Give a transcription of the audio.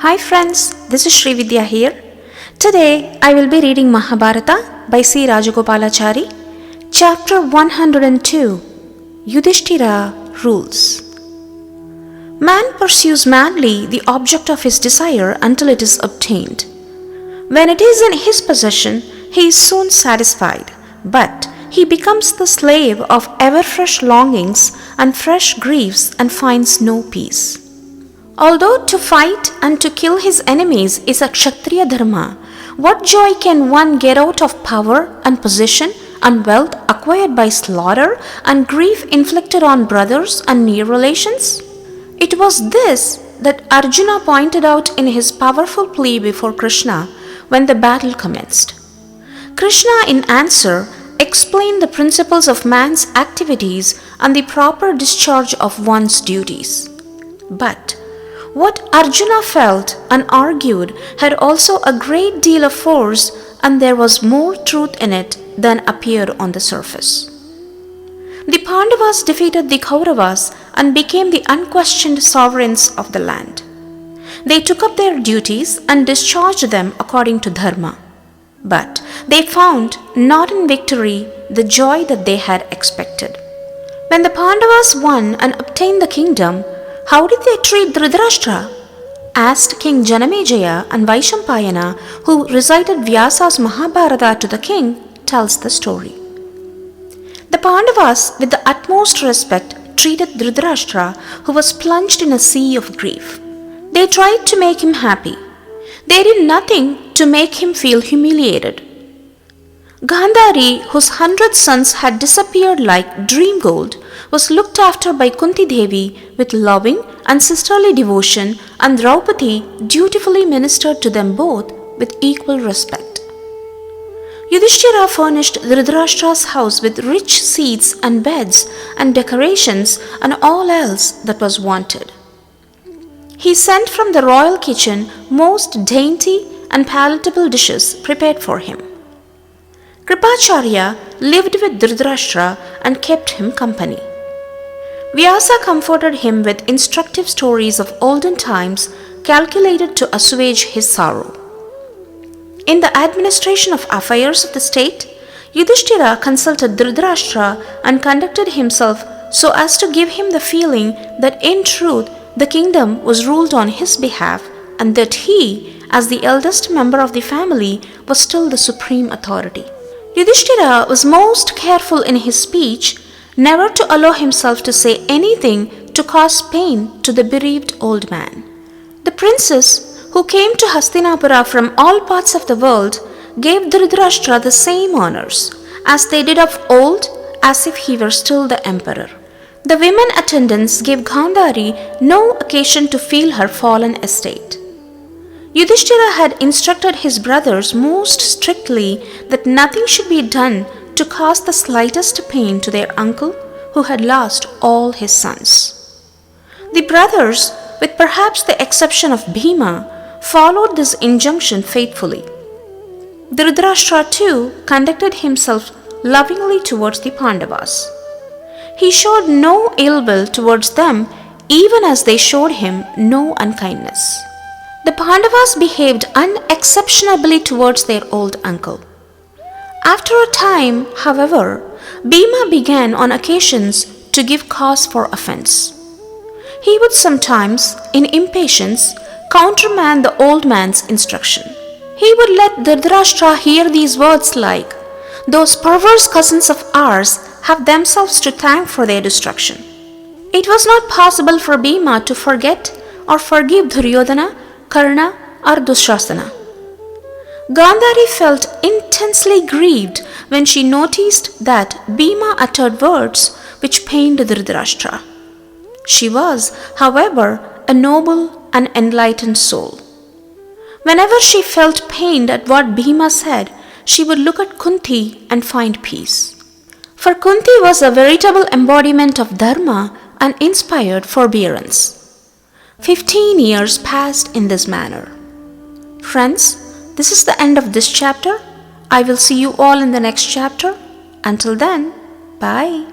Hi friends, this is Srividya here. Today I will be reading Mahabharata by C. Rajagopalachari, Chapter 102, Yuddhishtira Rules. Man pursues madly the object of his desire until it is obtained. When it is in his possession, he is soon satisfied, but he becomes the slave of ever-fresh longings and fresh griefs and finds no peace. Although to fight and to kill his enemies is a Kshatriya dharma, what joy can one get out of power and position and wealth acquired by slaughter and grief inflicted on brothers and near relations? It was this that Arjuna pointed out in his powerful plea before Krishna when the battle commenced. Krishna, in answer, explained the principles of man's activities and the proper discharge of one's duties. But what Arjuna felt and argued had also a great deal of force, and there was more truth in it than appeared on the surface. The Pandavas defeated the Kauravas and became the unquestioned sovereigns of the land. They took up their duties and discharged them according to dharma. But they found not in victory the joy that they had expected. When the Pandavas won and obtained the kingdom, how did they treat Dhritarashtra? Asked King Janamejaya, and Vaishampayana, who recited Vyasa's Mahabharata to the king, tells the story. The Pandavas, with the utmost respect, treated Dhritarashtra, who was plunged in a sea of grief. They tried to make him happy. They did nothing to make him feel humiliated. Gandhari, whose 100 sons had disappeared like dream gold, was looked after by Kunti Devi with loving and sisterly devotion, and Draupadi dutifully ministered to them both with equal respect. Yuddhishtira furnished Dhritarashtra's house with rich seats and beds and decorations and all else that was wanted. He sent from the royal kitchen most dainty and palatable dishes prepared for him. Kripacharya lived with Dhritarashtra and kept him company. Vyasa comforted him with instructive stories of olden times calculated to assuage his sorrow. In the administration of affairs of the state, Yuddhishtira consulted Dhritarashtra and conducted himself so as to give him the feeling that in truth the kingdom was ruled on his behalf and that he, as the eldest member of the family, was still the supreme authority. Yuddhishtira was most careful in his speech never to allow himself to say anything to cause pain to the bereaved old man. The princes, who came to Hastinapura from all parts of the world, gave Dhritarashtra the same honors as they did of old, as if he were still the emperor. The women attendants gave Gandhari no occasion to feel her fallen estate. Yuddhishtira had instructed his brothers most strictly that nothing should be done to cause the slightest pain to their uncle who had lost all his sons. The brothers, with perhaps the exception of Bhima, followed this injunction faithfully. Dhritarashtra too conducted himself lovingly towards the Pandavas. He showed no ill will towards them, even as they showed him no unkindness. The Pandavas behaved unexceptionably towards their old uncle. After a time, however, Bhima began on occasions to give cause for offense. He would sometimes, in impatience, countermand the old man's instruction. He would let Dhritarashtra hear these words like, "Those perverse cousins of ours have themselves to thank for their destruction." It was not possible for Bhima to forget or forgive Duryodhana, Karna, or Dushasana. Gandhari felt intensely grieved when she noticed that Bhima uttered words which pained Dhritarashtra. She was, however, a noble and enlightened soul. Whenever she felt pained at what Bhima said, she would look at Kunti and find peace. For Kunti was a veritable embodiment of dharma and inspired forbearance. 15 years passed in this manner. Friends, this is the end of this chapter. I will see you all in the next chapter. Until then, bye.